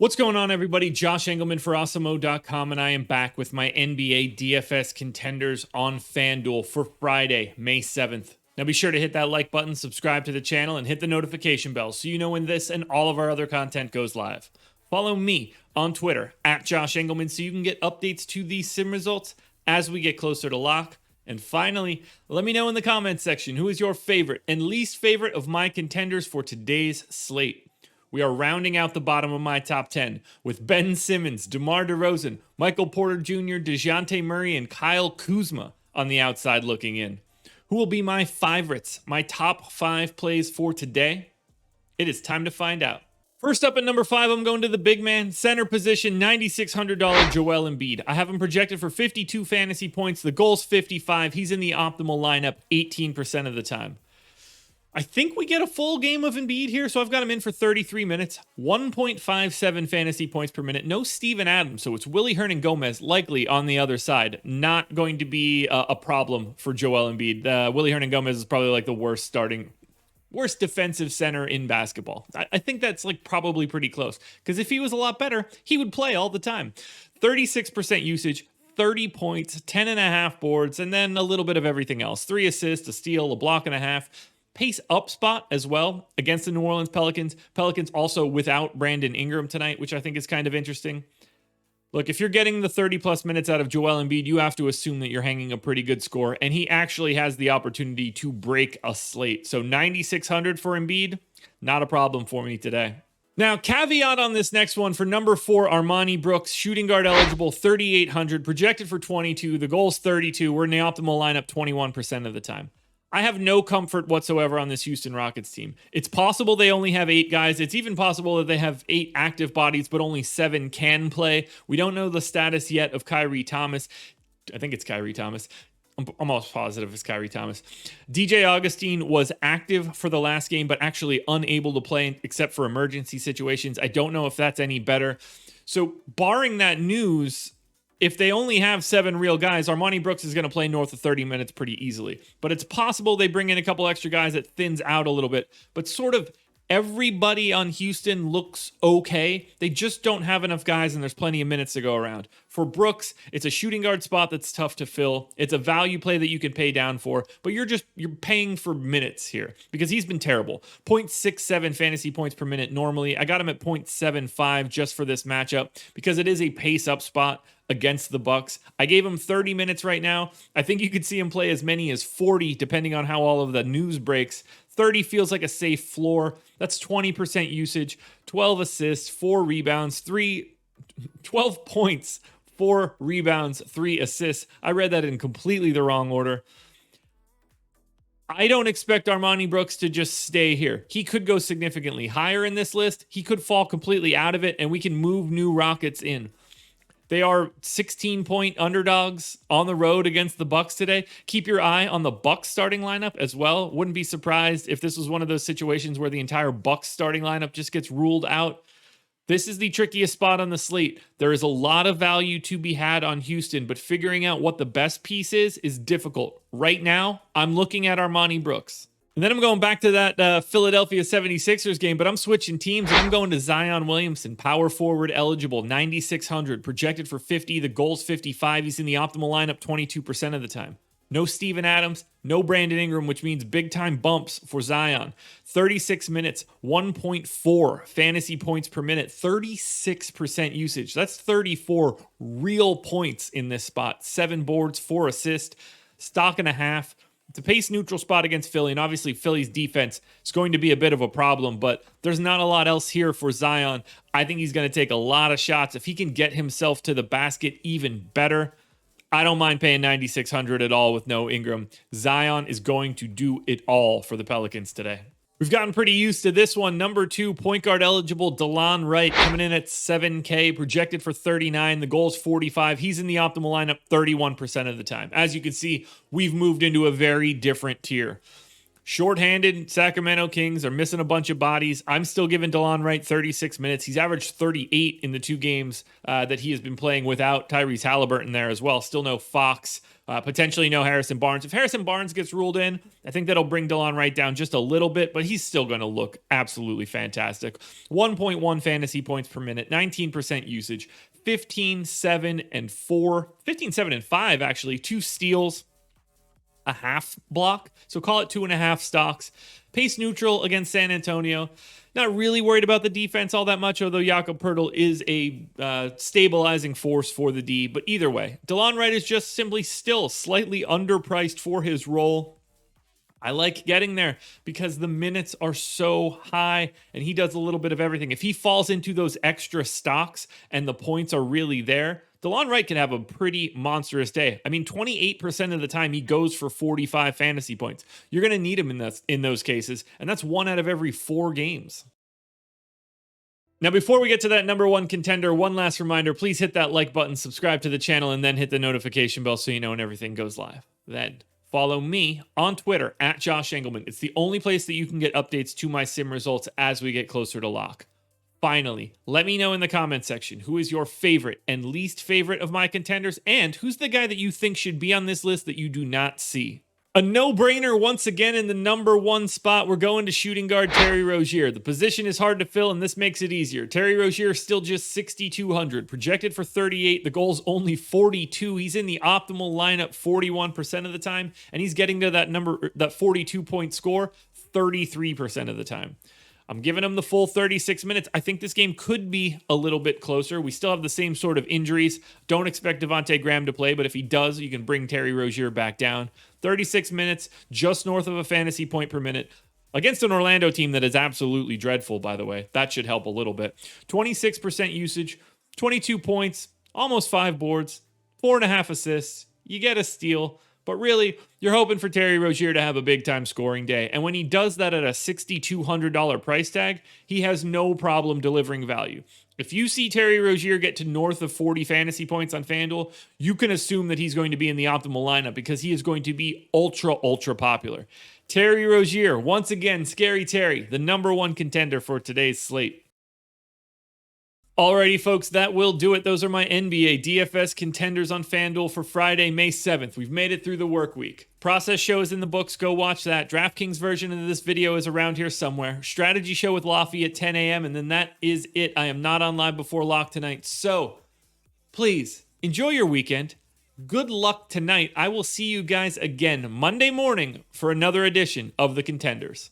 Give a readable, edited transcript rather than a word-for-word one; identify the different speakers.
Speaker 1: What's going on, everybody? Josh Engleman for Awesemo.com, and I am back with my NBA DFS contenders on FanDuel for Friday, May 7th. Now be sure to hit that like button, subscribe to the channel, and hit the notification bell so you know when this and all of our other content goes live. Follow me on Twitter, @Josh Engleman, so you can get updates to these sim results as we get closer to lock. And finally, let me know in the comments section who is your favorite and least favorite of my contenders for today's slate. We are rounding out the bottom of my top 10 with Ben Simmons, DeMar DeRozan, Michael Porter Jr., DeJounte Murray, and Kyle Kuzma on the outside looking in. Who will be my favorites, my top 5 plays for today? It is time to find out. First up at number 5, I'm going to the big man, center position, $9,600 Joel Embiid. I have him projected for 52 fantasy points. The goal's 55. He's in the optimal lineup 18% of the time. I think we get a full game of Embiid here, so I've got him in for 33 minutes, 1.57 fantasy points per minute. No Steven Adams, so it's Willie Hernangomez likely on the other side. Not going to be a problem for Joel Embiid. Willie Hernangomez is probably like the worst defensive center in basketball. I think that's like probably pretty close, because if he was a lot better, he would play all the time. 36% usage, 30 points, 10.5 boards, and then a little bit of everything else. 3 assists, a steal, a block and a half. Pace up spot as well against the New Orleans Pelicans. Pelicans also without Brandon Ingram tonight, which I think is kind of interesting. Look, if you're getting the 30-plus minutes out of Joel Embiid, you have to assume that you're hanging a pretty good score, and he actually has the opportunity to break a slate. So 9,600 for Embiid, not a problem for me today. Now, caveat on this next one for number 4, Armoni Brooks, shooting guard eligible, 3,800, projected for 22. The goal's 32. We're in the optimal lineup 21% of the time. I have no comfort whatsoever on this Houston Rockets team. It's possible they only have 8 guys. It's even possible that they have 8 active bodies, but only 7 can play. We don't know the status yet of Kyrie Thomas. I think it's Kyrie Thomas. I'm almost positive it's Kyrie Thomas. DJ Augustine was active for the last game, but actually unable to play except for emergency situations. I don't know if that's any better. So barring that news, if they only have 7 real guys, Armoni Brooks is going to play north of 30 minutes pretty easily. But it's possible they bring in a couple extra guys that thins out a little bit. But sort of everybody on Houston looks okay. They just don't have enough guys, and there's plenty of minutes to go around. For Brooks, it's a shooting guard spot that's tough to fill. It's a value play that you can pay down for, but you're paying for minutes here because he's been terrible. 0.67 fantasy points per minute normally. I got him at 0.75 just for this matchup because it is a pace up spot against the Bucks. I gave him 30 minutes right now. I think you could see him play as many as 40 depending on how all of the news breaks. 30 feels like a safe floor. That's 20% usage, 12 assists, 4 rebounds, 12 points, 4 rebounds, 3 assists. I read that in completely the wrong order. I don't expect Armoni Brooks to just stay here. He could go significantly higher in this list. He could fall completely out of it, and we can move new Rockets in. They are 16-point underdogs on the road against the Bucks today. Keep your eye on the Bucks starting lineup as well. Wouldn't be surprised if this was one of those situations where the entire Bucks starting lineup just gets ruled out. This is the trickiest spot on the slate. There is a lot of value to be had on Houston, but figuring out what the best piece is difficult. Right now, I'm looking at Armoni Brooks. And then I'm going back to that Philadelphia 76ers game, but I'm switching teams, and I'm going to Zion Williamson, power forward eligible, 9,600, projected for 50. The goal's 55. He's in the optimal lineup 22% of the time. No Steven Adams, no Brandon Ingram, which means big-time bumps for Zion. 36 minutes, 1.4 fantasy points per minute, 36% usage. That's 34 real points in this spot. 7 boards, 4 assists, stock and a half. It's a pace neutral spot against Philly, and obviously Philly's defense is going to be a bit of a problem, but there's not a lot else here for Zion. I think he's going to take a lot of shots. If he can get himself to the basket, even better. I don't mind paying $9,600 at all with no Ingram. Zion is going to do it all for the Pelicans today. We've gotten pretty used to this one. Number 2, point guard eligible, DELON WRIGHT, coming in at 7K, projected for 39. The goal's 45. He's in the optimal lineup 31% of the time. As you can see, we've moved into a very different tier. Shorthanded Sacramento Kings are missing a bunch of bodies. I'm still giving DELON WRIGHT 36 minutes. He's averaged 38 in the 2 games that he has been playing without Tyrese Halliburton there as well. Still no Fox, potentially no Harrison Barnes. If Harrison Barnes gets ruled in, I think that'll bring DELON WRIGHT down just a little bit, but he's still going to look absolutely fantastic. 1.1 fantasy points per minute, 19% usage, 15, 7, and 4. 15, 7, and 5, actually. 2 steals, a half block, so call it 2.5 stocks. Pace neutral against San Antonio. Not really worried about the defense all that much, although Jakob Poeltl is a stabilizing force for the D. But either way, DELON WRIGHT is just simply still slightly underpriced for his role. I like getting there because the minutes are so high and he does a little bit of everything. If he falls into those extra stocks and the points are really there, DELON WRIGHT can have a pretty monstrous day. I mean, 28% of the time he goes for 45 fantasy points. You're going to need him in those cases, and that's 1 out of every 4 games. Now, before we get to that number 1 contender, one last reminder, please hit that like button, subscribe to the channel, and then hit the notification bell so you know when everything goes live. Then follow me on Twitter at Josh Engleman. It's the only place that you can get updates to my sim results as we get closer to lock. Finally, let me know in the comment section who is your favorite and least favorite of my contenders, and who's the guy that you think should be on this list that you do not see. A no-brainer once again in the number 1 spot. We're going to shooting guard Terry Rozier. The position is hard to fill, and this makes it easier. Terry Rozier still just 6,200, projected for 38. The goal's only 42. He's in the optimal lineup 41% of the time, and he's getting to that 42-point score 33% of the time. I'm giving him the full 36 minutes. I think this game could be a little bit closer. We still have the same sort of injuries. Don't expect Devontae Graham to play, but if he does, you can bring Terry Rozier back down. 36 minutes, just north of a fantasy point per minute, against an Orlando team that is absolutely dreadful, by the way. That should help a little bit. 26% usage, 22 points, almost 5 boards, 4.5 assists. You get a steal. But really, you're hoping for Terry Rozier to have a big-time scoring day. And when he does that at a $6,200 price tag, he has no problem delivering value. If you see Terry Rozier get to north of 40 fantasy points on FanDuel, you can assume that he's going to be in the optimal lineup because he is going to be ultra, ultra popular. Terry Rozier, once again, Scary Terry, the number 1 contender for today's slate. Alrighty, folks, that will do it. Those are my NBA DFS contenders on FanDuel for Friday, May 7th. We've made it through the work week. Process show is in the books. Go watch that. DraftKings version of this video is around here somewhere. Strategy show with Lofty at 10 a.m. And then that is it. I am not on live before lock tonight. So please enjoy your weekend. Good luck tonight. I will see you guys again Monday morning for another edition of the Contenders.